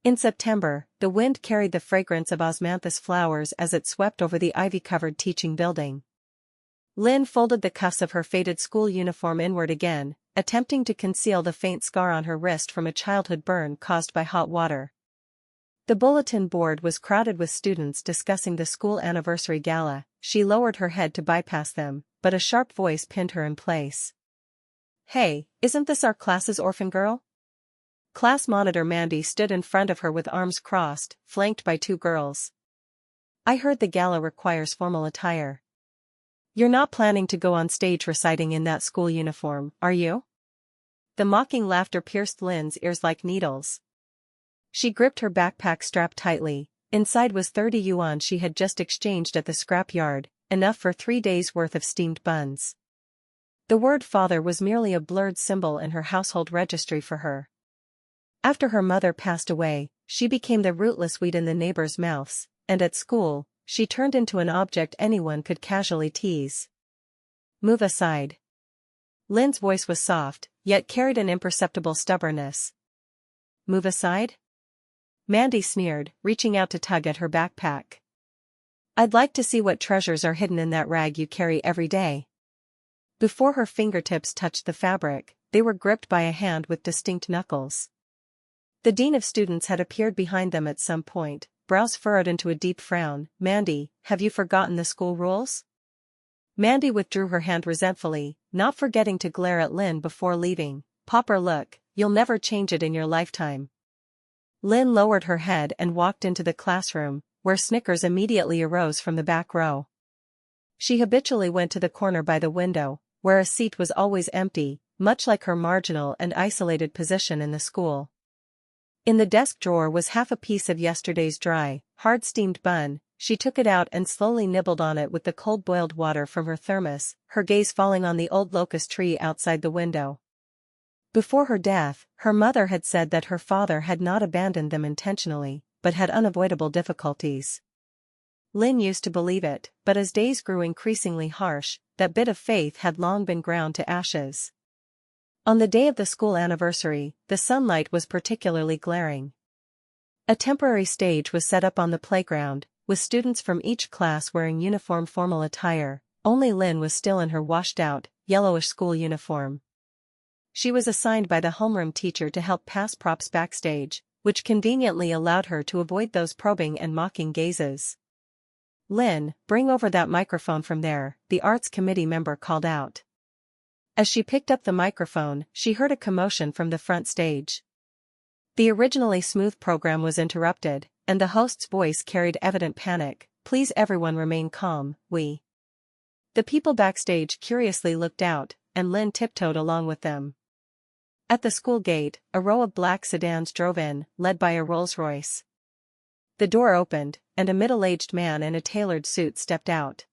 In September, the wind carried the fragrance of osmanthus flowers as it swept over the ivy-covered teaching building. Lynn folded the cuffs of her faded school uniform inward again, attempting to conceal the faint scar on her wrist from a childhood burn caused by hot water. The bulletin board was crowded with students discussing the school anniversary gala. She lowered her head to bypass them, but a sharp voice pinned her in place. "Hey, isn't this our class's orphan girl?" Class monitor Mandy stood in front of her with arms crossed, flanked by two girls. "I heard the gala requires formal attire. You're not planning to go on stage reciting in that school uniform, are you?" The mocking laughter pierced Lynn's ears like needles. She gripped her backpack strap tightly. Inside was 30 yuan she had just exchanged at the scrap yard, enough for 3 days' worth of steamed buns. The word father was merely a blurred symbol in her household registry for her. After her mother passed away, she became the rootless weed in the neighbors' mouths, and at school, she turned into an object anyone could casually tease. "Move aside." Lynn's voice was soft, yet carried an imperceptible stubbornness. "Move aside?" Mandy sneered, reaching out to tug at her backpack. "I'd like to see what treasures are hidden in that rag you carry every day." Before her fingertips touched the fabric, they were gripped by a hand with distinct knuckles. The dean of students had appeared behind them at some point, brows furrowed into a deep frown. "Mandy, have you forgotten the school rules?" Mandy withdrew her hand resentfully, not forgetting to glare at Lynn before leaving. "Pop or look, you'll never change it in your lifetime." Lynn lowered her head and walked into the classroom, where snickers immediately arose from the back row. She habitually went to the corner by the window, where a seat was always empty, much like her marginal and isolated position in the school. In the desk drawer was half a piece of yesterday's dry, hard-steamed bun. She took it out and slowly nibbled on it with the cold boiled water from her thermos, her gaze falling on the old locust tree outside the window. Before her death, her mother had said that her father had not abandoned them intentionally, but had unavoidable difficulties. Lynn used to believe it, but as days grew increasingly harsh, that bit of faith had long been ground to ashes. On the day of the school anniversary, the sunlight was particularly glaring. A temporary stage was set up on the playground, with students from each class wearing uniform formal attire. Only Lynn was still in her washed-out, yellowish school uniform. She was assigned by the homeroom teacher to help pass props backstage, which conveniently allowed her to avoid those probing and mocking gazes. "Lynn, bring over that microphone from there," the arts committee member called out. As she picked up the microphone, she heard a commotion from the front stage. The originally smooth program was interrupted, and the host's voice carried evident panic. "Please everyone remain calm, we." The people backstage curiously looked out, and Lynn tiptoed along with them. At the school gate, a row of black sedans drove in, led by a Rolls-Royce. The door opened, and a middle-aged man in a tailored suit stepped out.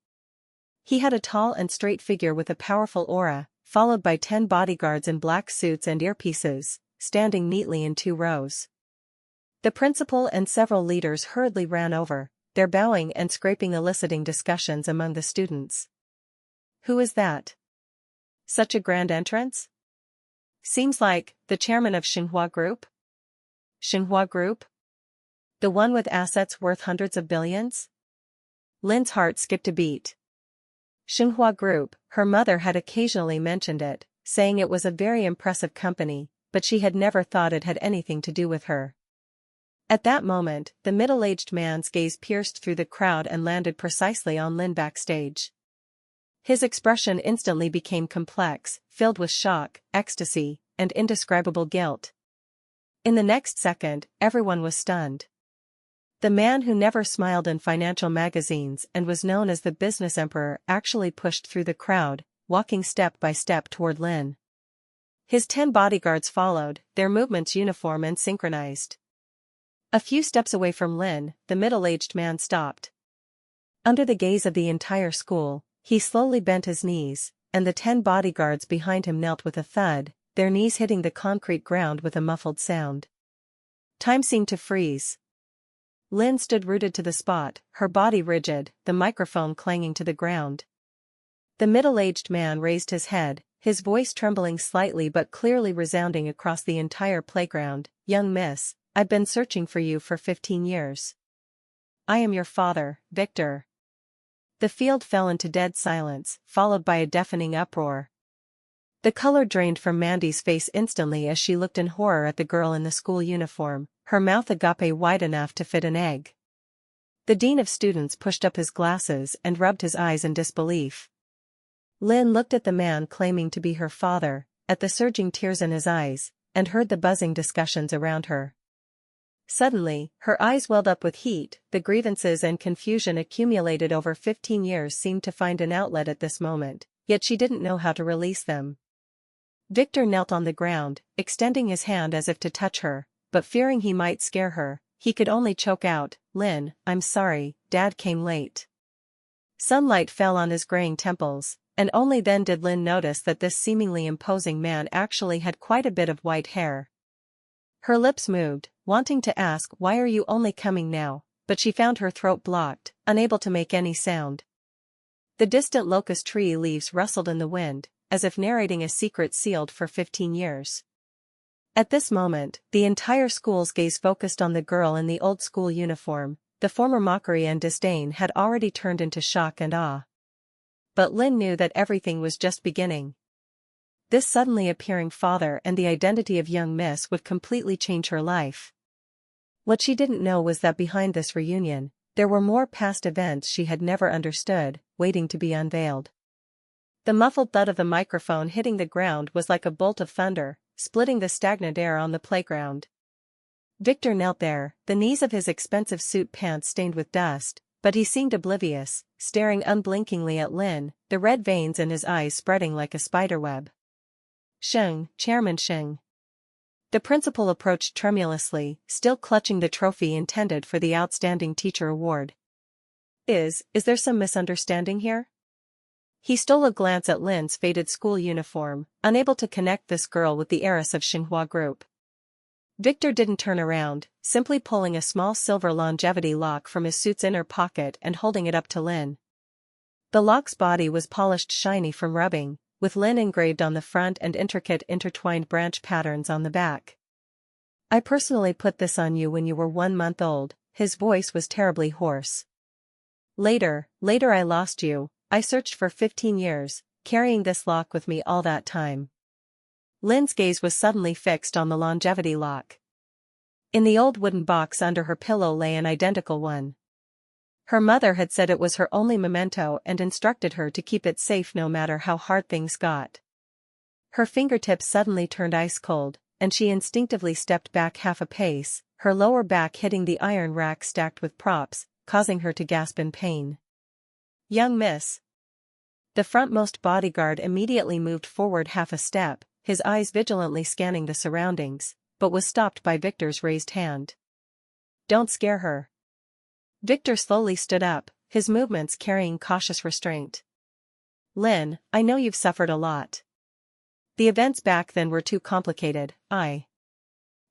He had a tall and straight figure with a powerful aura, followed by 10 bodyguards in black suits and earpieces, standing neatly in 2 rows. The principal and several leaders hurriedly ran over, their bowing and scraping eliciting discussions among the students. "Who is that? Such a grand entrance? Seems like the chairman of Xinhua Group?" "Xinhua Group? The one with assets worth hundreds of billions?" Lynn's heart skipped a beat. Xinhua Group, her mother had occasionally mentioned it, saying it was a very impressive company, but she had never thought it had anything to do with her. At that moment, the middle-aged man's gaze pierced through the crowd and landed precisely on Lynn backstage. His expression instantly became complex, filled with shock, ecstasy, and indescribable guilt. In the next second, everyone was stunned. The man who never smiled in financial magazines and was known as the business emperor actually pushed through the crowd, walking step by step toward Lynn. His 10 bodyguards followed, their movements uniform and synchronized. A few steps away from Lynn, the middle-aged man stopped. Under the gaze of the entire school, he slowly bent his knees, and the 10 bodyguards behind him knelt with a thud, their knees hitting the concrete ground with a muffled sound. Time seemed to freeze. Lynn stood rooted to the spot, her body rigid, the microphone clanging to the ground. The middle-aged man raised his head, his voice trembling slightly but clearly resounding across the entire playground. "Young miss, I've been searching for you for 15 years. I am your father, Victor. The field fell into dead silence, followed by a deafening uproar. The color drained from Mandy's face instantly as she looked in horror at the girl in the school uniform, her mouth agape wide enough to fit an egg. The dean of students pushed up his glasses and rubbed his eyes in disbelief. Lynn looked at the man claiming to be her father, at the surging tears in his eyes, and heard the buzzing discussions around her. Suddenly, her eyes welled up with heat. The grievances and confusion accumulated over 15 years seemed to find an outlet at this moment, yet she didn't know how to release them. Victor knelt on the ground, extending his hand as if to touch her, but fearing he might scare her, he could only choke out, "Lynn, I'm sorry, Dad came late." Sunlight fell on his graying temples, and only then did Lynn notice that this seemingly imposing man actually had quite a bit of white hair. Her lips moved, wanting to ask, "Why are you only coming now?" but she found her throat blocked, unable to make any sound. The distant locust tree leaves rustled in the wind, as if narrating a secret sealed for 15 years. At this moment, the entire school's gaze focused on the girl in the old school uniform. The former mockery and disdain had already turned into shock and awe. But Lynn knew that everything was just beginning. This suddenly appearing father and the identity of young Miss would completely change her life. What she didn't know was that behind this reunion, there were more past events she had never understood, waiting to be unveiled. The muffled thud of the microphone hitting the ground was like a bolt of thunder, splitting the stagnant air on the playground. Victor knelt there, the knees of his expensive suit pants stained with dust, but he seemed oblivious, staring unblinkingly at Lynn, the red veins in his eyes spreading like a spiderweb. "Sheng, Chairman Sheng." The principal approached tremulously, still clutching the trophy intended for the Outstanding Teacher Award. Is there some misunderstanding here?" He stole a glance at Lynn's faded school uniform, unable to connect this girl with the heiress of Xinhua Group. Victor didn't turn around, simply pulling a small silver longevity lock from his suit's inner pocket and holding it up to Lynn. The lock's body was polished shiny from rubbing, with Lynn engraved on the front and intricate intertwined branch patterns on the back. "I personally put this on you when you were 1 month old," his voice was terribly hoarse. Later I lost you. I searched for 15 years, carrying this lock with me all that time." Lynn's gaze was suddenly fixed on the longevity lock. In the old wooden box under her pillow lay an identical one. Her mother had said it was her only memento and instructed her to keep it safe no matter how hard things got. Her fingertips suddenly turned ice cold, and she instinctively stepped back half a pace, her lower back hitting the iron rack stacked with props, causing her to gasp in pain. "Young Miss." The frontmost bodyguard immediately moved forward half a step, his eyes vigilantly scanning the surroundings, but was stopped by Victor's raised hand. "Don't scare her." Victor slowly stood up, his movements carrying cautious restraint. "Lynn, I know you've suffered a lot. The events back then were too complicated,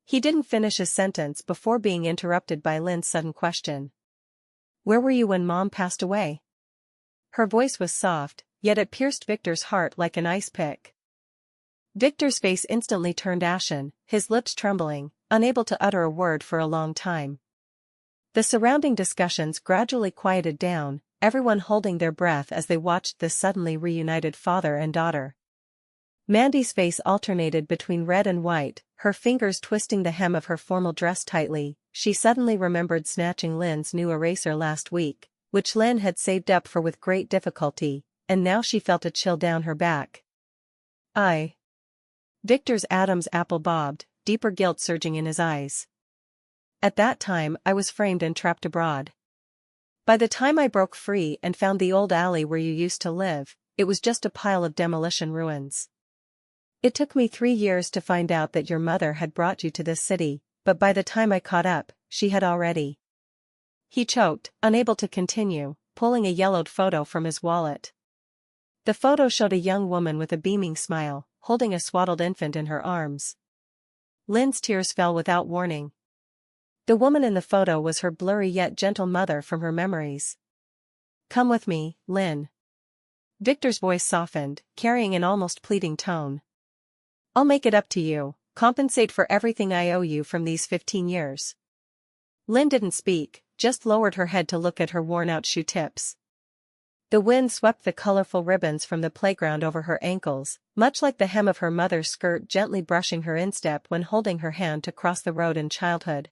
He didn't finish his sentence before being interrupted by Lynn's sudden question. "Where were you when Mom passed away?" Her voice was soft, yet it pierced Victor's heart like an ice pick. Victor's face instantly turned ashen, his lips trembling, unable to utter a word for a long time. The surrounding discussions gradually quieted down, everyone holding their breath as they watched this suddenly reunited father and daughter. Mandy's face alternated between red and white, her fingers twisting the hem of her formal dress tightly. She suddenly remembered snatching Lynn's new eraser last week, which Lynn had saved up for with great difficulty, and now she felt a chill down her back. Victor's Adam's apple bobbed, deeper guilt surging in his eyes. "At that time I was framed and trapped abroad. By the time I broke free and found the old alley where you used to live, it was just a pile of demolition ruins. It took me 3 years to find out that your mother had brought you to this city, but by the time I caught up, she had already." He choked, unable to continue, pulling a yellowed photo from his wallet. The photo showed a young woman with a beaming smile, holding a swaddled infant in her arms. Lynn's tears fell without warning. The woman in the photo was her blurry yet gentle mother from her memories. "Come with me, Lynn." Victor's voice softened, carrying an almost pleading tone. "I'll make it up to you, Compensate for everything I owe you from these 15 years. Lynn didn't speak, just lowered her head to look at her worn-out shoe tips. The wind swept the colorful ribbons from the playground over her ankles, much like the hem of her mother's skirt gently brushing her instep when holding her hand to cross the road in childhood.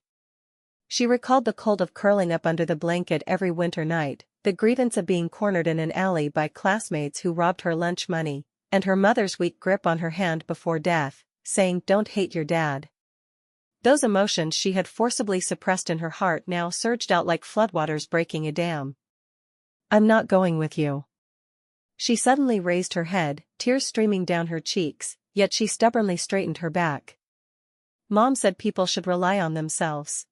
She recalled the cold of curling up under the blanket every winter night, the grievance of being cornered in an alley by classmates who robbed her lunch money, and her mother's weak grip on her hand before death, saying, "Don't hate your dad." Those emotions she had forcibly suppressed in her heart now surged out like floodwaters breaking a dam. "I'm not going with you." She suddenly raised her head, tears streaming down her cheeks, yet she stubbornly straightened her back. "Mom said people should rely on themselves."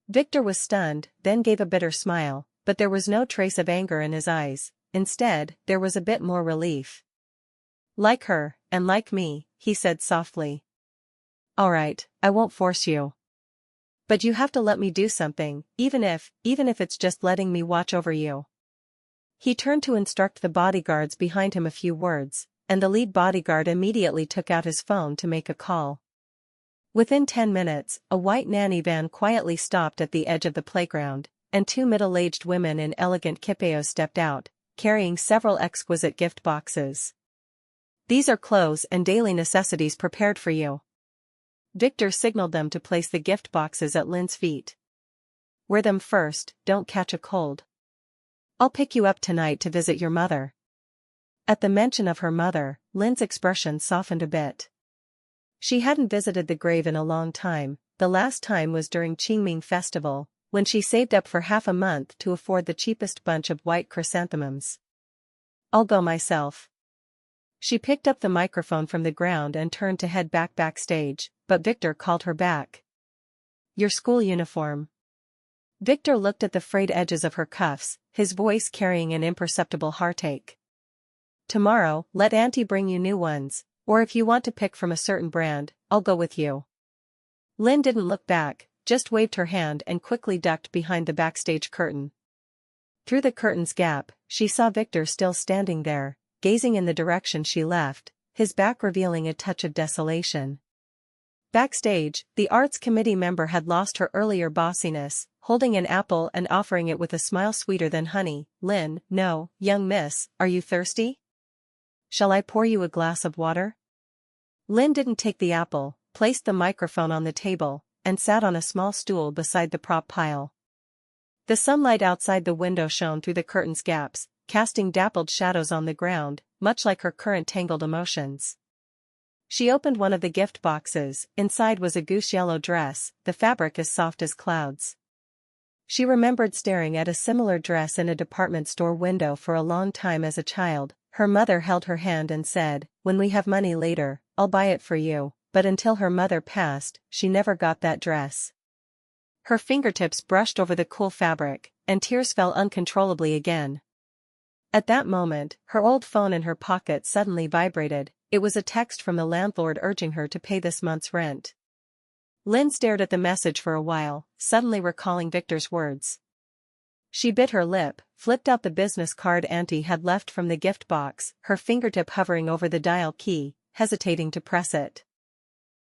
Victor was stunned, then gave a bitter smile, but there was no trace of anger in his eyes. Instead, there was a bit more relief. "Like her, and like me," he said softly. "All right, I won't force you. But you have to let me do something, even if it's just letting me watch over you." He turned to instruct the bodyguards behind him a few words, and the lead bodyguard immediately took out his phone to make a call. Within 10 minutes, a white nanny van quietly stopped at the edge of the playground, and two middle-aged women in elegant kipayos stepped out, carrying several exquisite gift boxes. "These are clothes and daily necessities prepared for you." Victor signaled them to place the gift boxes at Lynn's feet. "Wear them first, don't catch a cold. I'll pick you up tonight to visit your mother." At the mention of her mother, Lynn's expression softened a bit. She hadn't visited the grave in a long time. The last time was during Qingming festival, when she saved up for half a month to afford the cheapest bunch of white chrysanthemums. "I'll go myself." She picked up the microphone from the ground and turned to head backstage, but Victor called her back. "Your school uniform." Victor looked at the frayed edges of her cuffs, his voice carrying an imperceptible heartache. "Tomorrow, let Auntie bring you new ones, or if you want to pick from a certain brand, I'll go with you." Lynn didn't look back, just waved her hand and quickly ducked behind the backstage curtain. Through the curtain's gap, she saw Victor still standing there, gazing in the direction she left, his back revealing a touch of desolation. Backstage, the arts committee member had lost her earlier bossiness, holding an apple and offering it with a smile sweeter than honey. "Lynn, no, young miss, are you thirsty? Shall I pour you a glass of water?" Lynn didn't take the apple, placed the microphone on the table, and sat on a small stool beside the prop pile. The sunlight outside the window shone through the curtain's gaps, casting dappled shadows on the ground, much like her current tangled emotions. She opened one of the gift boxes. Inside was a goose-yellow dress, the fabric as soft as clouds. She remembered staring at a similar dress in a department store window for a long time as a child. Her mother held her hand and said, "When we have money later, I'll buy it for you," but until her mother passed, she never got that dress. Her fingertips brushed over the cool fabric, and tears fell uncontrollably again. At that moment, her old phone in her pocket suddenly vibrated. It was a text from the landlord urging her to pay this month's rent. Lynn stared at the message for a while, suddenly recalling Victor's words. She bit her lip, flipped out the business card Auntie had left from the gift box, her fingertip hovering over the dial key, hesitating to press it.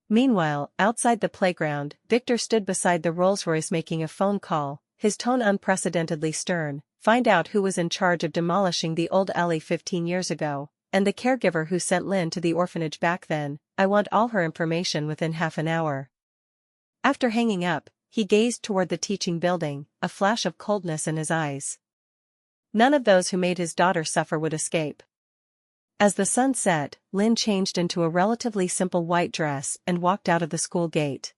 Meanwhile, outside the playground, Victor stood beside the Rolls-Royce making a phone call, his tone unprecedentedly stern. "Find out who was in charge of demolishing the old alley 15 years ago. And the caregiver who sent Lynn to the orphanage back then. I want all her information within half an hour." After hanging up, he gazed toward the teaching building, a flash of coldness in his eyes. None of those who made his daughter suffer would escape. As the sun set, Lynn changed into a relatively simple white dress and walked out of the school gate.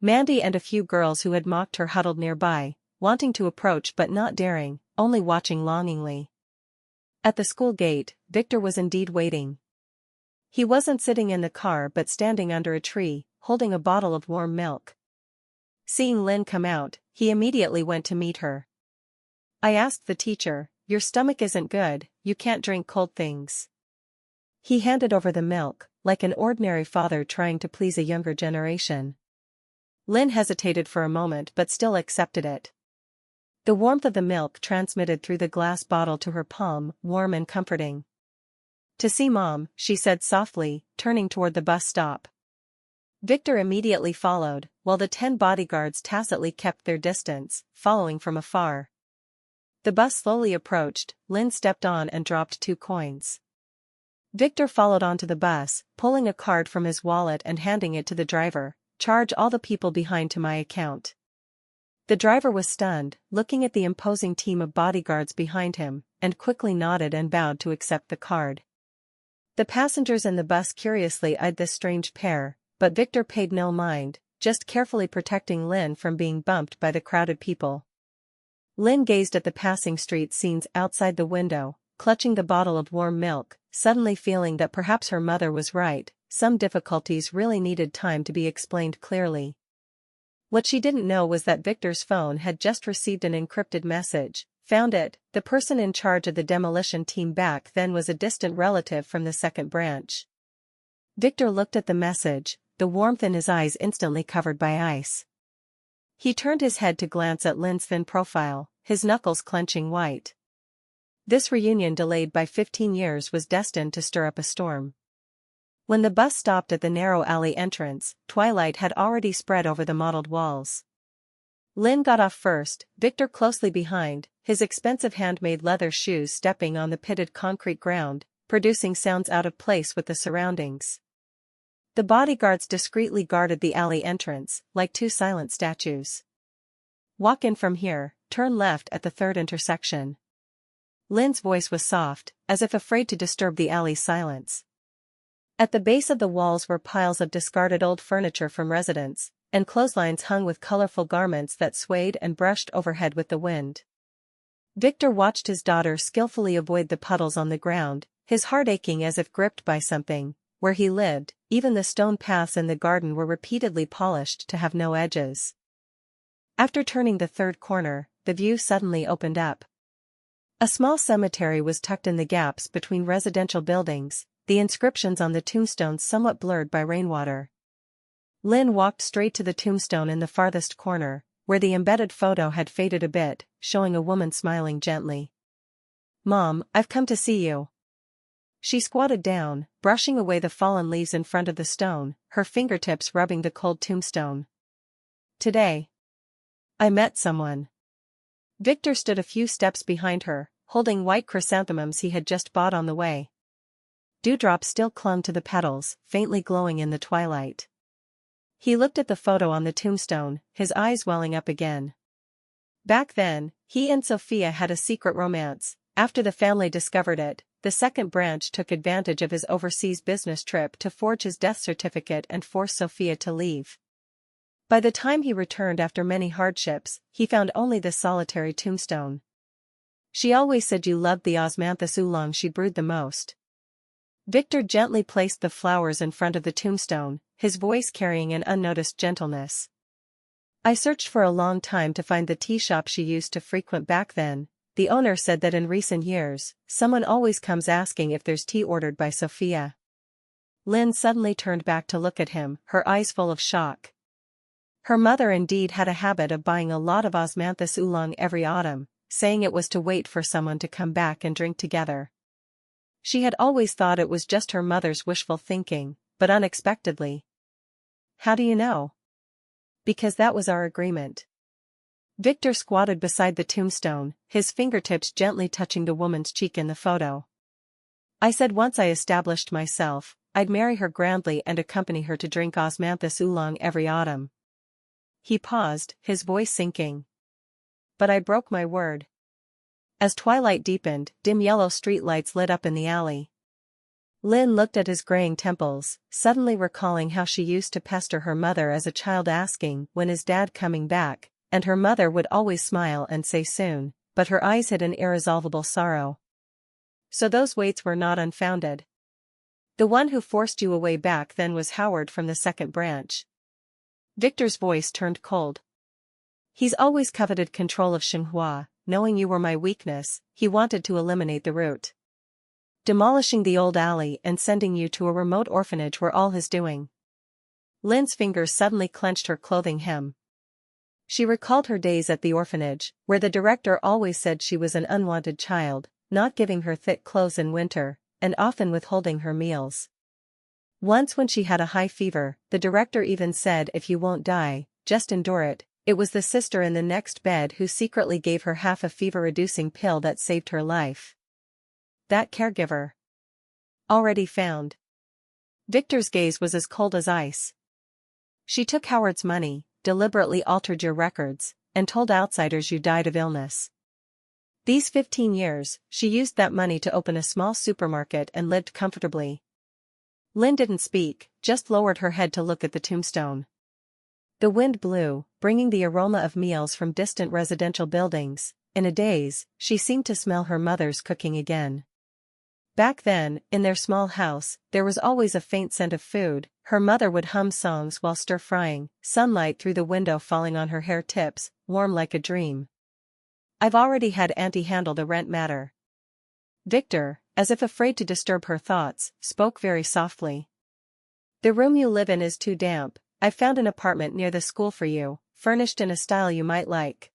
Mandy and a few girls who had mocked her huddled nearby, wanting to approach but not daring, only watching longingly. At the school gate, Victor was indeed waiting. He wasn't sitting in the car but standing under a tree, holding a bottle of warm milk. Seeing Lynn come out, he immediately went to meet her. "I asked the teacher, your stomach isn't good, you can't drink cold things." He handed over the milk, like an ordinary father trying to please a younger generation. Lynn hesitated for a moment but still accepted it. The warmth of the milk transmitted through the glass bottle to her palm, warm and comforting. "To see Mom," she said softly, turning toward the bus stop. Victor immediately followed, while the 10 bodyguards tacitly kept their distance, following from afar. The bus slowly approached. Lynn stepped on and dropped 2 coins. Victor followed onto the bus, pulling a card from his wallet and handing it to the driver. "Charge all the people behind to my account." The driver was stunned, looking at the imposing team of bodyguards behind him, and quickly nodded and bowed to accept the card. The passengers in the bus curiously eyed this strange pair, but Victor paid no mind, just carefully protecting Lynn from being bumped by the crowded people. Lynn gazed at the passing street scenes outside the window, clutching the bottle of warm milk, suddenly feeling that perhaps her mother was right. Some difficulties really needed time to be explained clearly. What she didn't know was that Victor's phone had just received an encrypted message. Found it. The person in charge of the demolition team back then was a distant relative from the second branch. Victor looked at the message, the warmth in his eyes instantly covered by ice. He turned his head to glance at Lynn's thin profile, his knuckles clenching white. This reunion, delayed by 15 years, was destined to stir up a storm. When the bus stopped at the narrow alley entrance, twilight had already spread over the mottled walls. Lynn got off first, Victor closely behind, his expensive handmade leather shoes stepping on the pitted concrete ground, producing sounds out of place with the surroundings. The bodyguards discreetly guarded the alley entrance, like 2 silent statues. "Walk in from here, turn left at the 3rd intersection." Lynn's voice was soft, as if afraid to disturb the alley's silence. At the base of the walls were piles of discarded old furniture from residents, and clotheslines hung with colorful garments that swayed and brushed overhead with the wind. Victor watched his daughter skillfully avoid the puddles on the ground, his heart aching as if gripped by something. Where he lived, even the stone paths in the garden were repeatedly polished to have no edges. After turning the 3rd corner, the view suddenly opened up. A small cemetery was tucked in the gaps between residential buildings, the inscriptions on the tombstones somewhat blurred by rainwater. Lynn walked straight to the tombstone in the farthest corner, where the embedded photo had faded a bit, showing a woman smiling gently. "Mom, I've come to see you." She squatted down, brushing away the fallen leaves in front of the stone, her fingertips rubbing the cold tombstone. "Today, I met someone." Victor stood a few steps behind her, holding white chrysanthemums he had just bought on the way. Dewdrops still clung to the petals, faintly glowing in the twilight. He looked at the photo on the tombstone, his eyes welling up again. Back then, he and Sophia had a secret romance. After the family discovered it, the second branch took advantage of his overseas business trip to forge his death certificate and force Sophia to leave. By the time he returned after many hardships, he found only this solitary tombstone. "She always said you loved the osmanthus oolong she brewed the most." Victor gently placed the flowers in front of the tombstone, his voice carrying an unnoticed gentleness. "I searched for a long time to find the tea shop she used to frequent back then. The owner said that in recent years, someone always comes asking if there's tea ordered by Sophia." Lynn suddenly turned back to look at him, her eyes full of shock. Her mother indeed had a habit of buying a lot of osmanthus oolong every autumn, saying it was to wait for someone to come back and drink together. She had always thought it was just her mother's wishful thinking, but unexpectedly. "How do you know?" "Because that was our agreement." Victor squatted beside the tombstone, his fingertips gently touching the woman's cheek in the photo. "I said once I established myself, I'd marry her grandly and accompany her to drink osmanthus oolong every autumn." He paused, his voice sinking. "But I broke my word." As twilight deepened, dim yellow streetlights lit up in the alley. Lynn looked at his graying temples, suddenly recalling how she used to pester her mother as a child asking when is Dad coming back, and her mother would always smile and say soon, but her eyes hid an irresolvable sorrow. "So those waits were not unfounded. The one who forced you away back then was Howard from the second branch." Victor's voice turned cold. "He's always coveted control of Xinhua, knowing you were my weakness, he wanted to eliminate the root. Demolishing the old alley and sending you to a remote orphanage were all his doing." Lynn's fingers suddenly clenched her clothing hem. She recalled her days at the orphanage, where the director always said she was an unwanted child, not giving her thick clothes in winter, and often withholding her meals. Once when she had a high fever, the director even said, "If you won't die, just endure it." It was the sister in the next bed who secretly gave her half a fever-reducing pill that saved her life. That caregiver. Already found. Victor's gaze was as cold as ice. She took Howard's money, deliberately altered your records, and told outsiders you died of illness. These 15 years, she used that money to open a small supermarket and lived comfortably. Lynn didn't speak, just lowered her head to look at the tombstone. The wind blew, bringing the aroma of meals from distant residential buildings. In a daze, she seemed to smell her mother's cooking again. Back then, in their small house, there was always a faint scent of food. Her mother would hum songs while stir-frying, sunlight through the window falling on her hair tips, warm like a dream. "I've already had Auntie handle the rent matter." Victor, as if afraid to disturb her thoughts, spoke very softly. "The room you live in is too damp. I found an apartment near the school for you, furnished in a style you might like.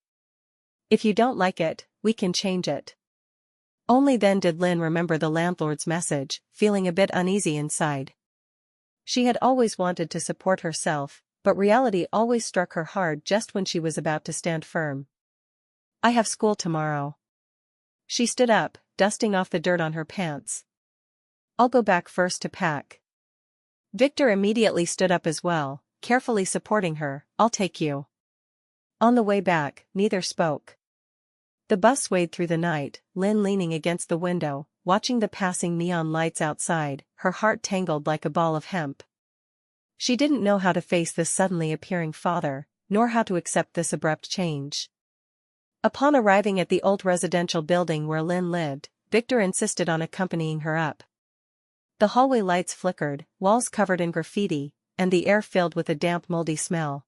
If you don't like it, we can change it." Only then did Lynn remember the landlord's message, feeling a bit uneasy inside. She had always wanted to support herself, but reality always struck her hard just when she was about to stand firm. "I have school tomorrow." She stood up, dusting off the dirt on her pants. "I'll go back first to pack." Victor immediately stood up as well, carefully supporting her. "I'll take you." On the way back, neither spoke. The bus swayed through the night, Lynn leaning against the window, watching the passing neon lights outside, her heart tangled like a ball of hemp. She didn't know how to face this suddenly appearing father, nor how to accept this abrupt change. Upon arriving at the old residential building where Lynn lived, Victor insisted on accompanying her up. The hallway lights flickered, walls covered in graffiti, and the air filled with a damp moldy smell.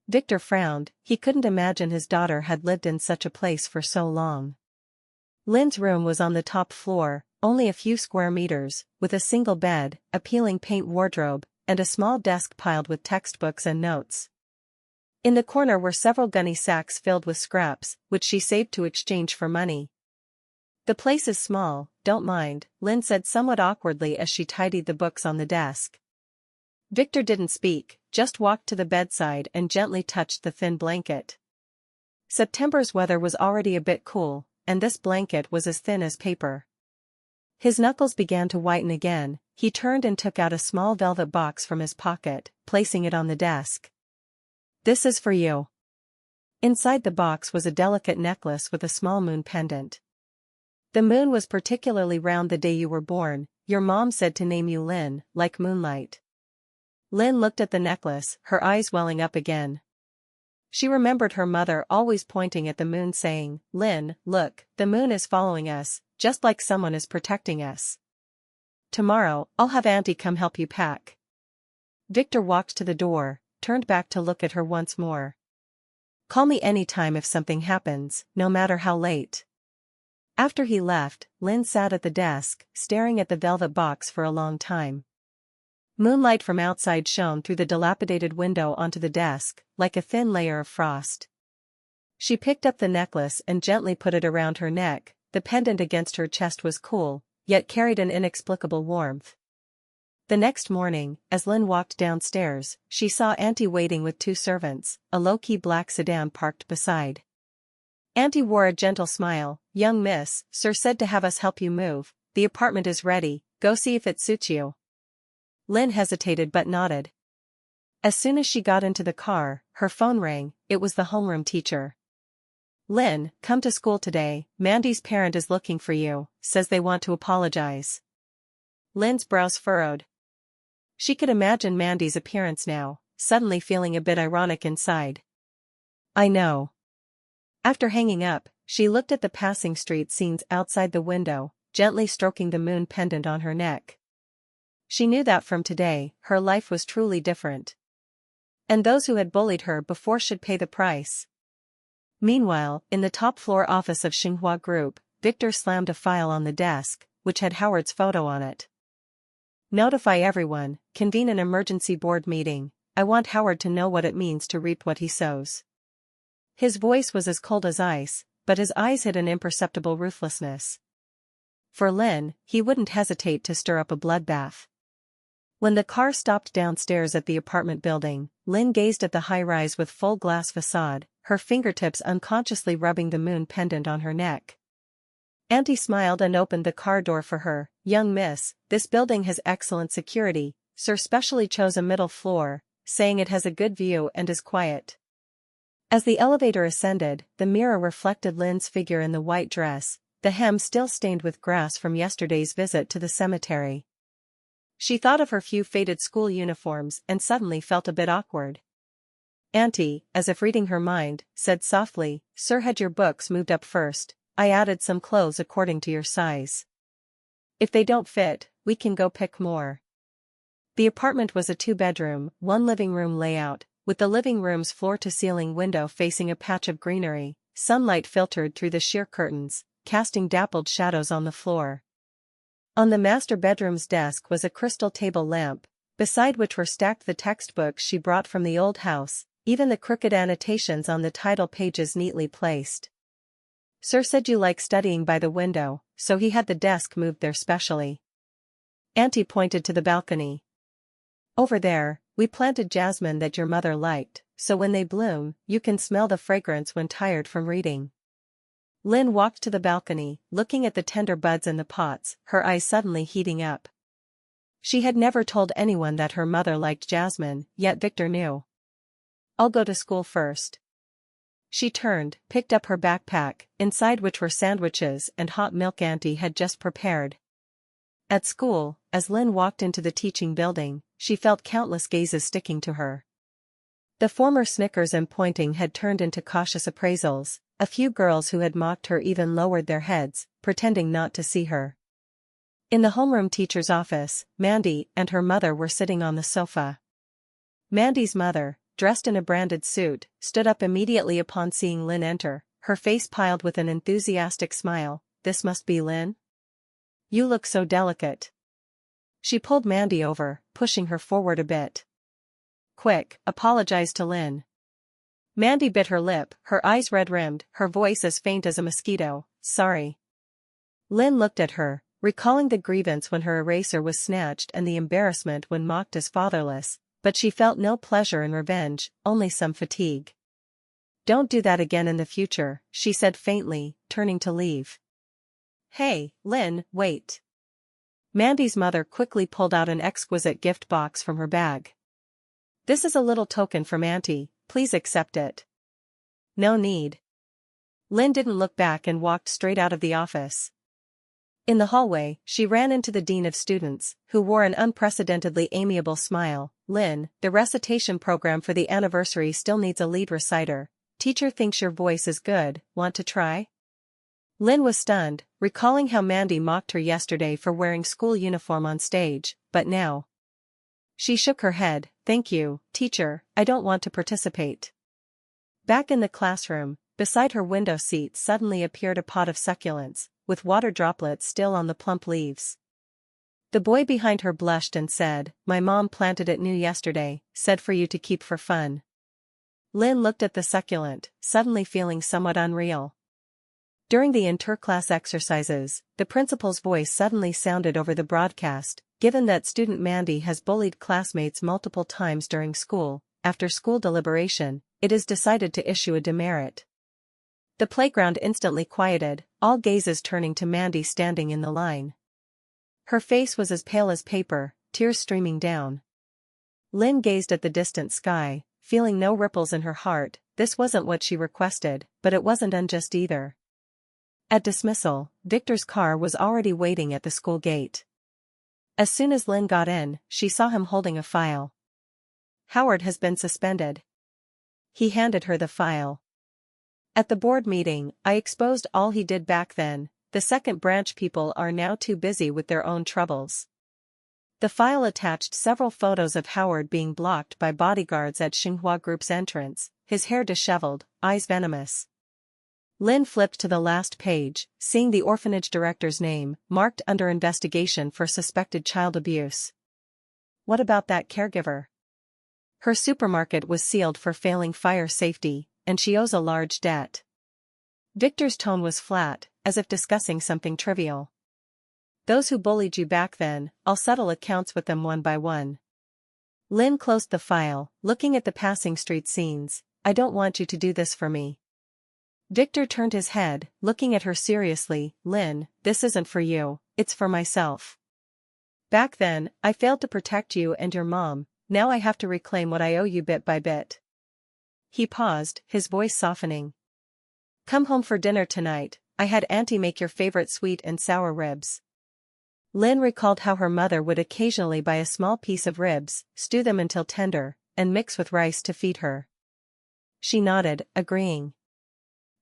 Victor frowned, he couldn't imagine his daughter had lived in such a place for so long. Lynn's room was on the top floor, only a few square meters, with a single bed, a peeling paint wardrobe, and a small desk piled with textbooks and notes. In the corner were several gunny sacks filled with scraps, which she saved to exchange for money. "The place is small, don't mind," Lynn said somewhat awkwardly as she tidied the books on the desk. Victor didn't speak, just walked to the bedside and gently touched the thin blanket. September's weather was already a bit cool, and this blanket was as thin as paper. His knuckles began to whiten again. He turned and took out a small velvet box from his pocket, placing it on the desk. "This is for you." Inside the box was a delicate necklace with a small moon pendant. "The moon was particularly round the day you were born. Your mom said to name you Lynn, like moonlight." Lynn looked at the necklace, her eyes welling up again. She remembered her mother always pointing at the moon saying, "Lynn, look, the moon is following us, just like someone is protecting us. Tomorrow, I'll have Auntie come help you pack." Victor walked to the door, turned back to look at her once more. "Call me anytime if something happens, no matter how late." After he left, Lynn sat at the desk, staring at the velvet box for a long time. Moonlight from outside shone through the dilapidated window onto the desk, like a thin layer of frost. She picked up the necklace and gently put it around her neck. The pendant against her chest was cool, yet carried an inexplicable warmth. The next morning, as Lynn walked downstairs, she saw Auntie waiting with two servants, a low-key black sedan parked beside. Auntie wore a gentle smile. "Young miss, sir said to have us help you move. The apartment is ready, go see if it suits you." Lynn hesitated but nodded. As soon as she got into the car, her phone rang. It was the homeroom teacher. "Lynn, come to school today. Mandy's parent is looking for you, says they want to apologize." Lynn's brows furrowed. She could imagine Mandy's appearance now, suddenly feeling a bit ironic inside. "I know." After hanging up, she looked at the passing street scenes outside the window, gently stroking the moon pendant on her neck. She knew that from today, her life was truly different. And those who had bullied her before should pay the price. Meanwhile, in the top-floor office of Xinhua Group, Victor slammed a file on the desk, which had Howard's photo on it. "Notify everyone, convene an emergency board meeting. I want Howard to know what it means to reap what he sows." His voice was as cold as ice, but his eyes hid an imperceptible ruthlessness. For Lynn, he wouldn't hesitate to stir up a bloodbath. When the car stopped downstairs at the apartment building, Lynn gazed at the high-rise with full glass facade, her fingertips unconsciously rubbing the moon pendant on her neck. Auntie smiled and opened the car door for her. "Young miss, this building has excellent security. Sir specially chose a middle floor, saying it has a good view and is quiet." As the elevator ascended, the mirror reflected Lynn's figure in the white dress, the hem still stained with grass from yesterday's visit to the cemetery. She thought of her few faded school uniforms and suddenly felt a bit awkward. Auntie, as if reading her mind, said softly, "Sir had your books moved up first. I added some clothes according to your size. If they don't fit, we can go pick more." The apartment was a two-bedroom, one living room layout, with the living room's floor-to-ceiling window facing a patch of greenery. Sunlight filtered through the sheer curtains, casting dappled shadows on the floor. On the master bedroom's desk was a crystal table lamp, beside which were stacked the textbooks she brought from the old house, even the crooked annotations on the title pages neatly placed. "Sir said you like studying by the window, so he had the desk moved there specially." Auntie pointed to the balcony. "Over there, we planted jasmine that your mother liked, so when they bloom, you can smell the fragrance when tired from reading." Lynn walked to the balcony, looking at the tender buds in the pots, her eyes suddenly heating up. She had never told anyone that her mother liked jasmine, yet Victor knew. "I'll go to school first." She turned, picked up her backpack, inside which were sandwiches and hot milk Auntie had just prepared. At school, as Lynn walked into the teaching building, she felt countless gazes sticking to her. The former snickers and pointing had turned into cautious appraisals. A few girls who had mocked her even lowered their heads, pretending not to see her. In the homeroom teacher's office, Mandy and her mother were sitting on the sofa. Mandy's mother, dressed in a branded suit, stood up immediately upon seeing Lynn enter, her face piled with an enthusiastic smile. "This must be Lynn? You look so delicate." She pulled Mandy over, pushing her forward a bit. "Quick, apologize to Lynn." Mandy bit her lip, her eyes red-rimmed, her voice as faint as a mosquito. "Sorry." Lynn looked at her, recalling the grievance when her eraser was snatched and the embarrassment when mocked as fatherless, but she felt no pleasure in revenge, only some fatigue. "Don't do that again in the future," she said faintly, turning to leave. "Hey, Lynn, wait." Mandy's mother quickly pulled out an exquisite gift box from her bag. "This is a little token from Auntie. Please accept it." "No need." Lynn didn't look back and walked straight out of the office. In the hallway, she ran into the dean of students, who wore an unprecedentedly amiable smile. "Lynn, the recitation program for the anniversary still needs a lead reciter. Teacher thinks your voice is good, want to try?" Lynn was stunned, recalling how Mandy mocked her yesterday for wearing school uniform on stage, but now. She shook her head. "Thank you, teacher, I don't want to participate." Back in the classroom, beside her window seat suddenly appeared a pot of succulents, with water droplets still on the plump leaves. The boy behind her blushed and said, "My mom planted it new yesterday, said for you to keep for fun." Lynn looked at the succulent, suddenly feeling somewhat unreal. During the inter-class exercises, the principal's voice suddenly sounded over the broadcast. "Given that student Mandy has bullied classmates multiple times during school, after school deliberation, it is decided to issue a demerit." The playground instantly quieted, all gazes turning to Mandy standing in the line. Her face was as pale as paper, tears streaming down. Lynn gazed at the distant sky, feeling no ripples in her heart. This wasn't what she requested, but it wasn't unjust either. At dismissal, Victor's car was already waiting at the school gate. As soon as Lynn got in, she saw him holding a file. "Howard has been suspended." He handed her the file. "At the board meeting, I exposed all he did back then. The second branch people are now too busy with their own troubles." The file attached several photos of Howard being blocked by bodyguards at Xinhua Group's entrance, his hair disheveled, eyes venomous. Lynn flipped to the last page, seeing the orphanage director's name, marked under investigation for suspected child abuse. What about that caregiver? Her supermarket was sealed for failing fire safety, and she owes a large debt. Victor's tone was flat, as if discussing something trivial. Those who bullied you back then, I'll settle accounts with them one by one. Lynn closed the file, looking at the passing street scenes. I don't want you to do this for me. Victor turned his head, looking at her seriously. Lynn, this isn't for you, it's for myself. Back then, I failed to protect you and your mom, now I have to reclaim what I owe you bit by bit. He paused, his voice softening. Come home for dinner tonight, I had Auntie make your favorite sweet and sour ribs. Lynn recalled how her mother would occasionally buy a small piece of ribs, stew them until tender, and mix with rice to feed her. She nodded, agreeing.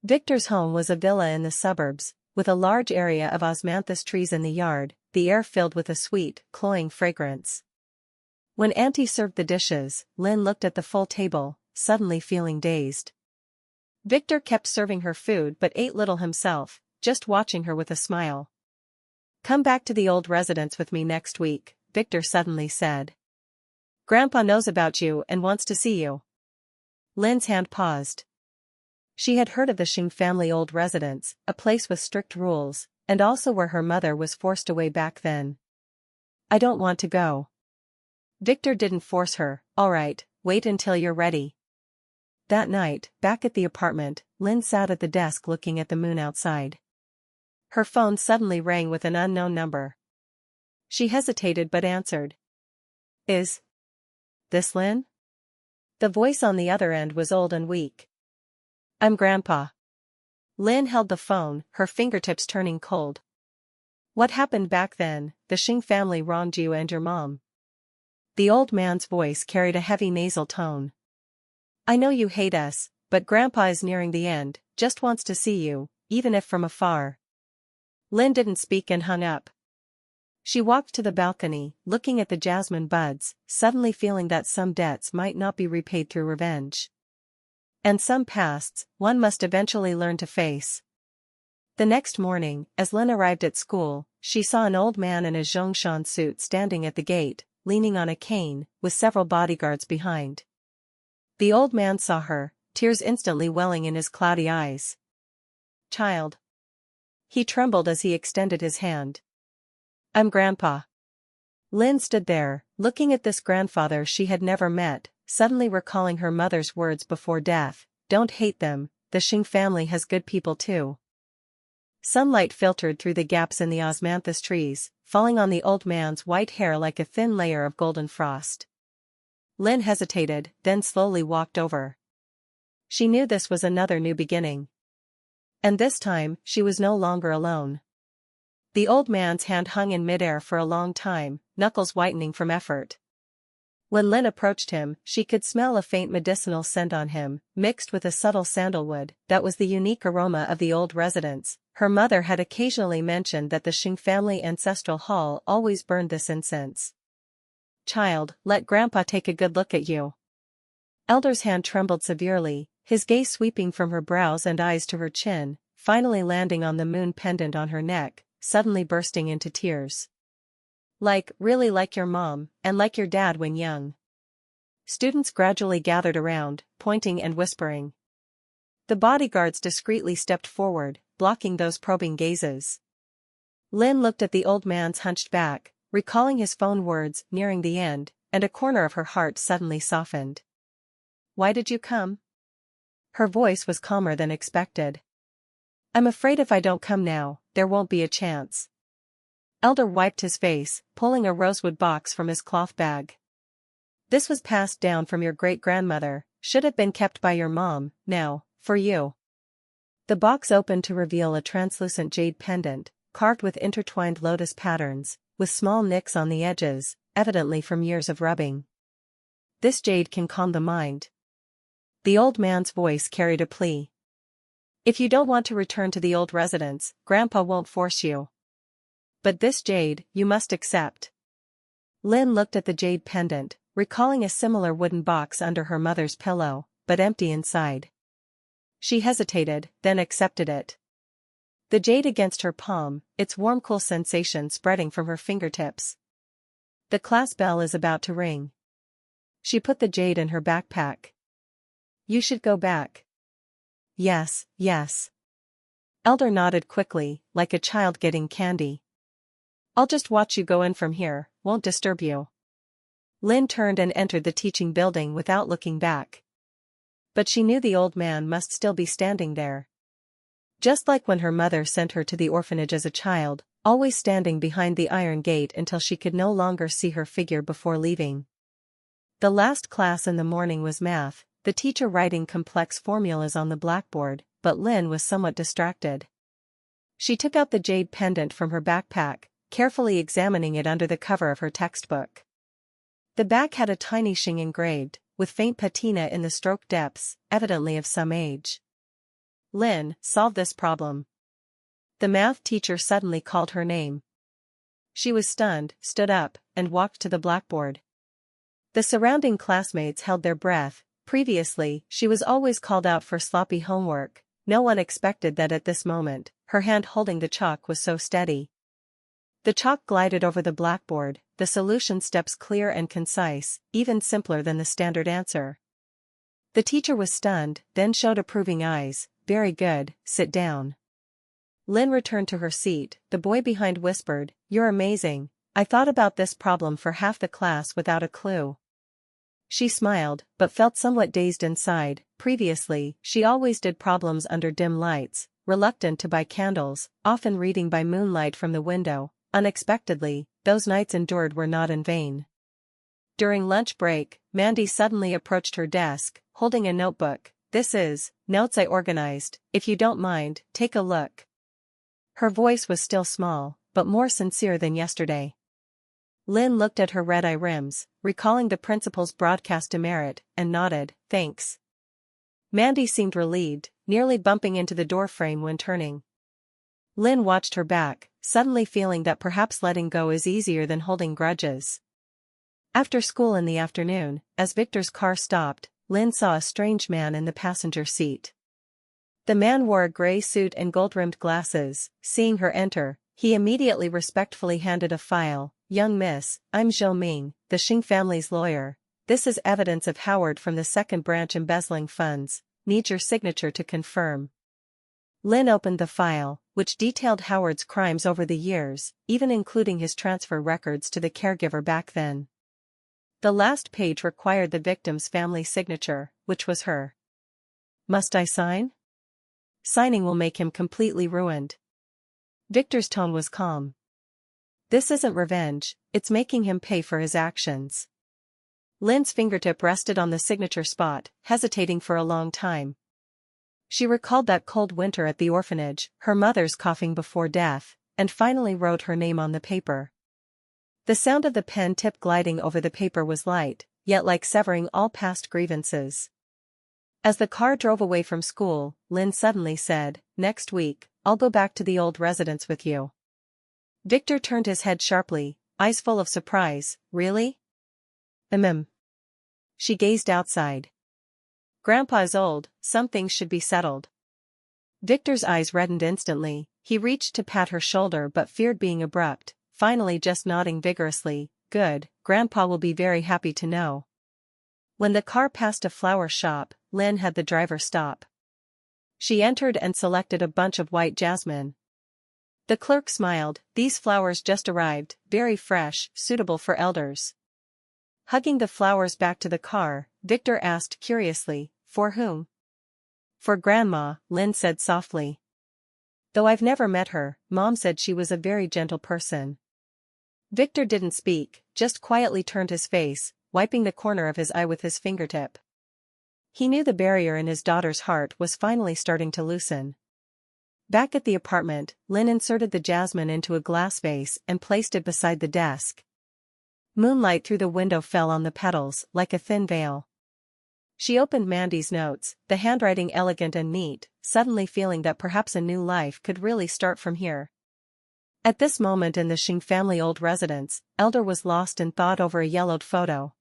Victor's home was a villa in the suburbs, with a large area of osmanthus trees in the yard, the air filled with a sweet, cloying fragrance. When Auntie served the dishes, Lynn looked at the full table, suddenly feeling dazed. Victor kept serving her food but ate little himself, just watching her with a smile. Come back to the old residence with me next week, Victor suddenly said. Grandpa knows about you and wants to see you. Lynn's hand paused. She had heard of the Xing family old residence, a place with strict rules, and also where her mother was forced away back then. I don't want to go. Victor didn't force her. All right, wait until you're ready. That night, back at the apartment, Lynn sat at the desk looking at the moon outside. Her phone suddenly rang with an unknown number. She hesitated but answered. Is this Lynn? The voice on the other end was old and weak. I'm Grandpa. Lynn held the phone, her fingertips turning cold. What happened back then? The Xing family wronged you and your mom. The old man's voice carried a heavy nasal tone. I know you hate us, but Grandpa is nearing the end, just wants to see you, even if from afar. Lynn didn't speak and hung up. She walked to the balcony, looking at the jasmine buds, suddenly feeling that some debts might not be repaid through revenge. And some pasts, one must eventually learn to face. The next morning, as Lynn arrived at school, she saw an old man in a zhongshan suit standing at the gate, leaning on a cane, with several bodyguards behind. The old man saw her, tears instantly welling in his cloudy eyes. Child. He trembled as he extended his hand. I'm Grandpa. Lynn stood there, looking at this grandfather she had never met, suddenly recalling her mother's words before death, don't hate them, the Xing family has good people too. Sunlight filtered through the gaps in the osmanthus trees, falling on the old man's white hair like a thin layer of golden frost. Lynn hesitated, then slowly walked over. She knew this was another new beginning. And this time, she was no longer alone. The old man's hand hung in midair for a long time, knuckles whitening from effort. When Lynn approached him, she could smell a faint medicinal scent on him, mixed with a subtle sandalwood, that was the unique aroma of the old residence. Her mother had occasionally mentioned that the Xing family ancestral hall always burned this incense. Child, let Grandpa take a good look at you. Elder's hand trembled severely, his gaze sweeping from her brows and eyes to her chin, finally landing on the moon pendant on her neck, suddenly bursting into tears. Really like your mom, and like your dad when young. Students gradually gathered around, pointing and whispering. The bodyguards discreetly stepped forward, blocking those probing gazes. Lynn looked at the old man's hunched back, recalling his phone words, nearing the end, and a corner of her heart suddenly softened. Why did you come? Her voice was calmer than expected. I'm afraid if I don't come now, there won't be a chance. Elder wiped his face, pulling a rosewood box from his cloth bag. This was passed down from your great-grandmother, should have been kept by your mom, now, for you. The box opened to reveal a translucent jade pendant, carved with intertwined lotus patterns, with small nicks on the edges, evidently from years of rubbing. This jade can calm the mind. The old man's voice carried a plea. If you don't want to return to the old residence, Grandpa won't force you. But this jade, you must accept. Lynn looked at the jade pendant, recalling a similar wooden box under her mother's pillow, but empty inside. She hesitated, then accepted it. The jade against her palm, its warm cool sensation spreading from her fingertips. The class bell is about to ring. She put the jade in her backpack. You should go back. Yes, yes. Elder nodded quickly, like a child getting candy. I'll just watch you go in from here, won't disturb you. Lynn turned and entered the teaching building without looking back. But she knew the old man must still be standing there. Just like when her mother sent her to the orphanage as a child, always standing behind the iron gate until she could no longer see her figure before leaving. The last class in the morning was math, the teacher writing complex formulas on the blackboard, but Lynn was somewhat distracted. She took out the jade pendant from her backpack, carefully examining it under the cover of her textbook. The back had a tiny shing engraved, with faint patina in the stroke depths, evidently of some age. Lynn, solve this problem. The math teacher suddenly called her name. She was stunned, stood up, and walked to the blackboard. The surrounding classmates held their breath. Previously, she was always called out for sloppy homework. No one expected that at this moment, her hand holding the chalk was so steady. The chalk glided over the blackboard, the solution steps clear and concise, even simpler than the standard answer. The teacher was stunned, then showed approving eyes. Very good, sit down. Lynn returned to her seat. The boy behind whispered, "You're amazing. I thought about this problem for half the class without a clue." She smiled, but felt somewhat dazed inside. Previously, she always did problems under dim lights, reluctant to buy candles, often reading by moonlight from the window. Unexpectedly, those nights endured were not in vain. During lunch break, Mandy suddenly approached her desk, holding a notebook. "This is notes I organized. If you don't mind, take a look." Her voice was still small, but more sincere than yesterday. Lynn looked at her red-eye rims, recalling the principal's broadcast demerit, and nodded, "Thanks." Mandy seemed relieved, nearly bumping into the doorframe when turning. Lynn watched her back, suddenly feeling that perhaps letting go is easier than holding grudges. After school in the afternoon, as Victor's car stopped, Lynn saw a strange man in the passenger seat. The man wore a gray suit and gold-rimmed glasses. Seeing her enter, he immediately respectfully handed a file. "Young miss, I'm Zhou Ming, the Xing family's lawyer. This is evidence of Howard from the second branch embezzling funds. Need your signature to confirm." Lynn opened the file, which detailed Howard's crimes over the years, even including his transfer records to the caregiver back then. The last page required the victim's family signature, which was her. "Must I sign?" "Signing will make him completely ruined." Victor's tone was calm. "This isn't revenge, it's making him pay for his actions." Lynn's fingertip rested on the signature spot, hesitating for a long time. She recalled that cold winter at the orphanage, her mother's coughing before death, and finally wrote her name on the paper. The sound of the pen tip gliding over the paper was light, yet like severing all past grievances. As the car drove away from school, Lynn suddenly said, "Next week, I'll go back to the old residence with you." Victor turned his head sharply, eyes full of surprise. "Really?" She gazed outside. "Grandpa is old, some things should be settled." Victor's eyes reddened instantly. He reached to pat her shoulder but feared being abrupt, finally just nodding vigorously. "Good, Grandpa will be very happy to know." When the car passed a flower shop, Lynn had the driver stop. She entered and selected a bunch of white jasmine. The clerk smiled. "These flowers just arrived, very fresh, suitable for elders." Hugging the flowers back to the car, Victor asked curiously, "For whom?" "For Grandma," Lynn said softly. "Though I've never met her, Mom said she was a very gentle person." Victor didn't speak, just quietly turned his face, wiping the corner of his eye with his fingertip. He knew the barrier in his daughter's heart was finally starting to loosen. Back at the apartment, Lynn inserted the jasmine into a glass vase and placed it beside the desk. Moonlight through the window fell on the petals like a thin veil. She opened Mandy's notes, the handwriting elegant and neat, suddenly feeling that perhaps a new life could really start from here. At this moment in the Xing family old residence, Elder was lost in thought over a yellowed photo.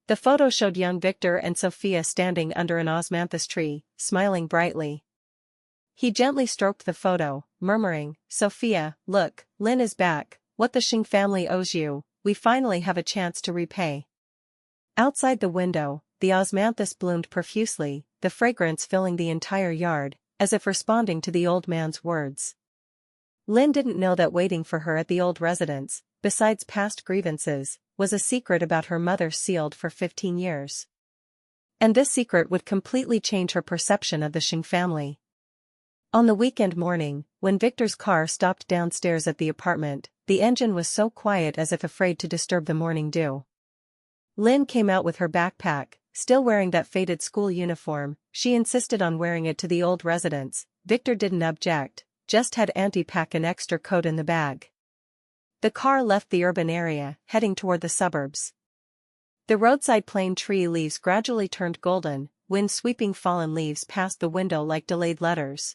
The photo showed young Victor and Sophia standing under an osmanthus tree, smiling brightly. He gently stroked the photo, murmuring, "Sophia, look, Lynn is back. What the Xing family owes you, we finally have a chance to repay." Outside the window, the osmanthus bloomed profusely, the fragrance filling the entire yard, as if responding to the old man's words. Lynn didn't know that waiting for her at the old residence, besides past grievances, was a secret about her mother sealed for 15 years. And this secret would completely change her perception of the Xing family. On the weekend morning, when Victor's car stopped downstairs at the apartment, the engine was so quiet as if afraid to disturb the morning dew. Lynn came out with her backpack, still wearing that faded school uniform. She insisted on wearing it to the old residence. Victor didn't object, just had Auntie pack an extra coat in the bag. The car left the urban area, heading toward the suburbs. The roadside plane tree leaves gradually turned golden, wind sweeping fallen leaves past the window like delayed letters.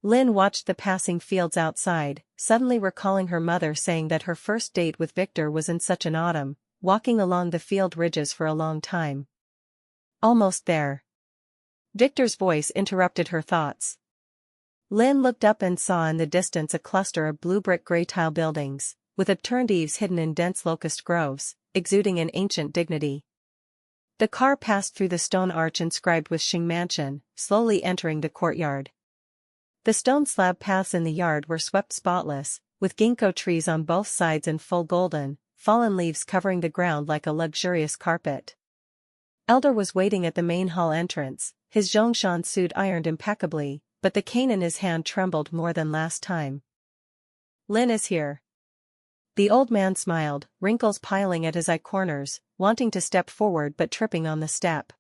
Lynn watched the passing fields outside, suddenly recalling her mother saying that her first date with Victor was in such an autumn, walking along the field ridges for a long time. Almost there. Victor's voice interrupted her thoughts. Lynn looked up and saw in the distance a cluster of blue brick gray tile buildings, with upturned eaves hidden in dense locust groves, exuding an ancient dignity. The car passed through the stone arch inscribed with Xing Mansion, slowly entering the courtyard. The stone slab paths in the yard were swept spotless, with ginkgo trees on both sides in full golden, fallen leaves covering the ground like a luxurious carpet. Elder was waiting at the main hall entrance, his Zhongshan suit ironed impeccably, but the cane in his hand trembled more than last time. Lynn is here. The old man smiled, wrinkles piling at his eye corners, wanting to step forward but tripping on the step.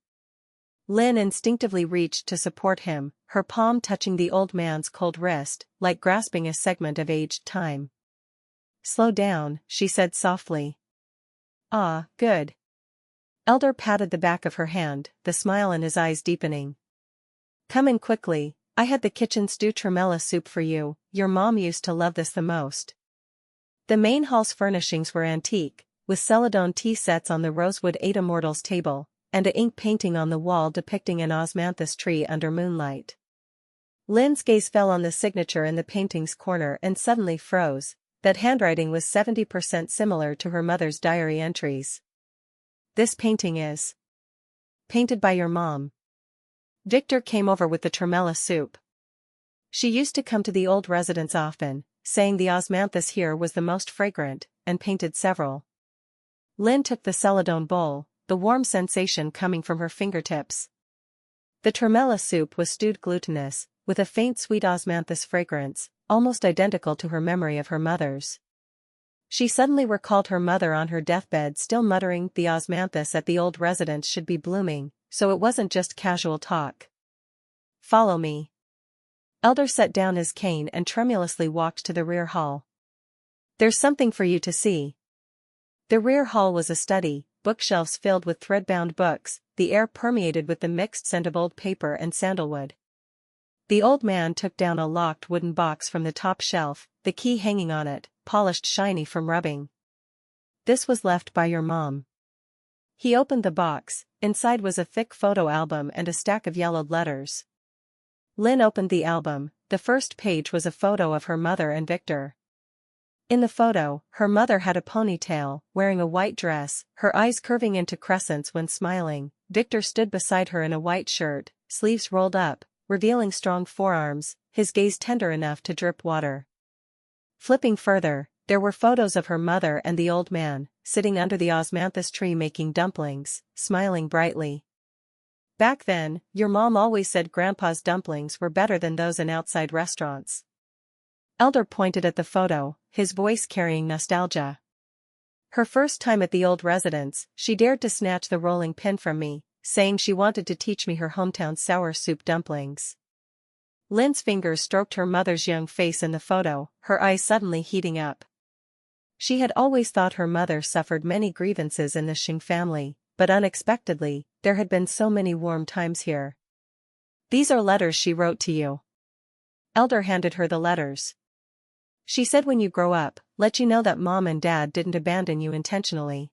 Lynn instinctively reached to support him, her palm touching the old man's cold wrist, like grasping a segment of aged time. "Slow down," she said softly. "Ah, good." Elder patted the back of her hand, the smile in his eyes deepening. "Come in quickly, I had the kitchen stew tremella soup for you, your mom used to love this the most." The main hall's furnishings were antique, with celadon tea sets on the rosewood Eight Immortals table, and a ink painting on the wall depicting an osmanthus tree under moonlight. Lynn's gaze fell on the signature in the painting's corner and suddenly froze. That handwriting was 70% similar to her mother's diary entries. "This painting is painted by your mom." Victor came over with the tremella soup. "She used to come to the old residence often, saying the osmanthus here was the most fragrant, and painted several." Lynn took the celadon bowl, the warm sensation coming from her fingertips. The tremella soup was stewed glutinous, with a faint sweet osmanthus fragrance, almost identical to her memory of her mother's. She suddenly recalled her mother on her deathbed still muttering the osmanthus at the old residence should be blooming, so it wasn't just casual talk. "Follow me." Elder set down his cane and tremulously walked to the rear hall. "There's something for you to see." The rear hall was a study, bookshelves filled with thread-bound books, the air permeated with the mixed scent of old paper and sandalwood. The old man took down a locked wooden box from the top shelf, the key hanging on it, polished shiny from rubbing. "This was left by your mom." He opened the box. Inside was a thick photo album and a stack of yellowed letters. Lynn opened the album. The first page was a photo of her mother and Victor. In the photo, her mother had a ponytail, wearing a white dress, her eyes curving into crescents when smiling. Victor stood beside her in a white shirt, sleeves rolled up, revealing strong forearms, his gaze tender enough to drip water. Flipping further, there were photos of her mother and the old man, sitting under the osmanthus tree making dumplings, smiling brightly. "Back then, your mom always said Grandpa's dumplings were better than those in outside restaurants." Elder pointed at the photo, his voice carrying nostalgia. "Her first time at the old residence, she dared to snatch the rolling pin from me, saying she wanted to teach me her hometown sour soup dumplings." Lynn's fingers stroked her mother's young face in the photo, her eyes suddenly heating up. She had always thought her mother suffered many grievances in the Xing family, but unexpectedly, there had been so many warm times here. "These are letters she wrote to you." Elder handed her the letters. "She said when you grow up, let you know that Mom and Dad didn't abandon you intentionally."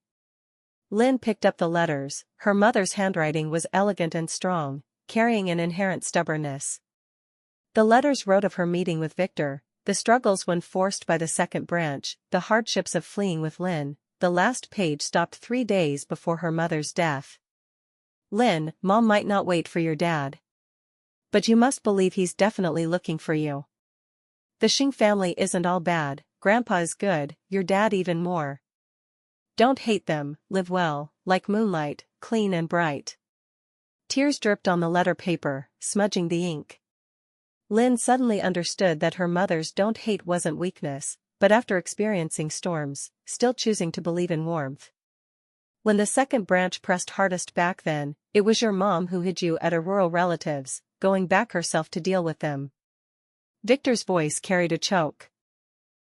Lynn picked up the letters. Her mother's handwriting was elegant and strong, carrying an inherent stubbornness. The letters wrote of her meeting with Victor, the struggles when forced by the second branch, the hardships of fleeing with Lynn. The last page stopped 3 days before her mother's death. "Lynn, Mom might not wait for your dad. But you must believe he's definitely looking for you." The Xing family isn't all bad, Grandpa is good, your dad even more. Don't hate them, live well, like moonlight, clean and bright. Tears dripped on the letter paper, smudging the ink. Lynn suddenly understood that her mother's don't hate wasn't weakness, but after experiencing storms, still choosing to believe in warmth. When the second branch pressed hardest back then, it was your mom who hid you at a rural relative's, going back herself to deal with them. Victor's voice carried a choke.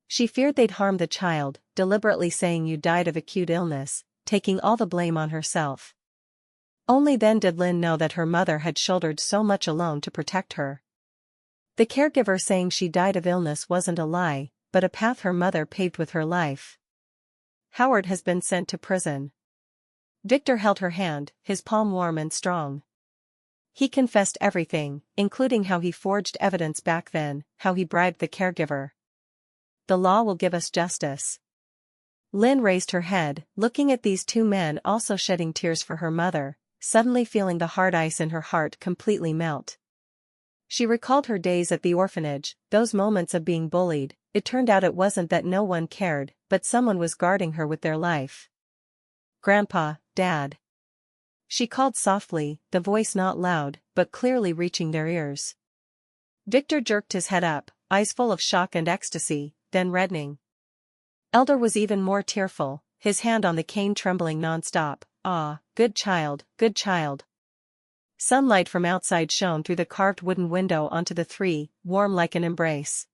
She feared they'd harm the child, deliberately saying you died of acute illness, taking all the blame on herself. Only then did Lynn know that her mother had shouldered so much alone to protect her. The caregiver saying she died of illness wasn't a lie, but a path her mother paved with her life. Howard has been sent to prison. Victor held her hand, his palm warm and strong. He confessed everything, including how he forged evidence back then, how he bribed the caregiver. The law will give us justice. Lynn raised her head, looking at these two men also shedding tears for her mother, suddenly feeling the hard ice in her heart completely melt. She recalled her days at the orphanage, those moments of being bullied. It turned out it wasn't that no one cared, but someone was guarding her with their life. Grandpa, Dad. She called softly, the voice not loud, but clearly reaching their ears. Victor jerked his head up, eyes full of shock and ecstasy, then reddening. Elder was even more tearful, his hand on the cane trembling non-stop. Ah, good child, good child. Sunlight from outside shone through the carved wooden window onto the three, warm like an embrace.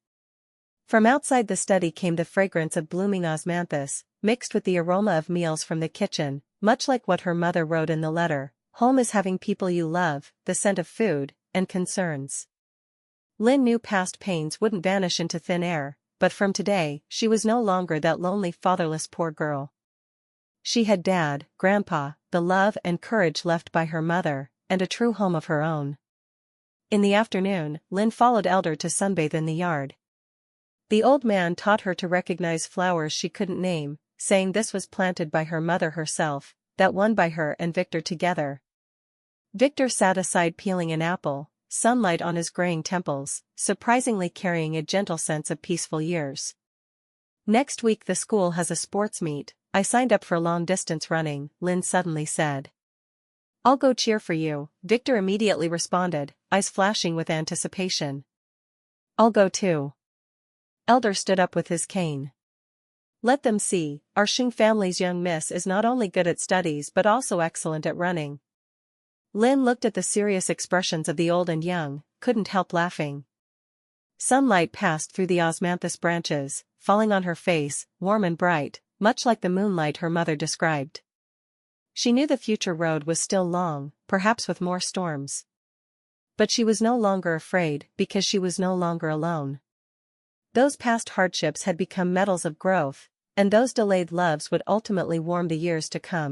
From outside the study came the fragrance of blooming osmanthus, mixed with the aroma of meals from the kitchen, much like what her mother wrote in the letter. Home is having people you love, the scent of food, and concerns. Lynn knew past pains wouldn't vanish into thin air, but from today, she was no longer that lonely fatherless poor girl. She had Dad, Grandpa, the love and courage left by her mother, and a true home of her own. In the afternoon, Lynn followed Elder to sunbathe in the yard. The old man taught her to recognize flowers she couldn't name, saying this was planted by her mother herself, that one by her and Victor together. Victor sat aside peeling an apple, sunlight on his graying temples, surprisingly carrying a gentle sense of peaceful years. Next week the school has a sports meet. I signed up for long-distance running, Lynn suddenly said. I'll go cheer for you, Victor immediately responded, eyes flashing with anticipation. I'll go too. Elder stood up with his cane. Let them see, our Xing family's young miss is not only good at studies but also excellent at running. Lynn looked at the serious expressions of the old and young, couldn't help laughing. Sunlight passed through the osmanthus branches, falling on her face, warm and bright, much like the moonlight her mother described. She knew the future road was still long, perhaps with more storms. But she was no longer afraid, because she was no longer alone. Those past hardships had become metals of growth, and those delayed loves would ultimately warm the years to come.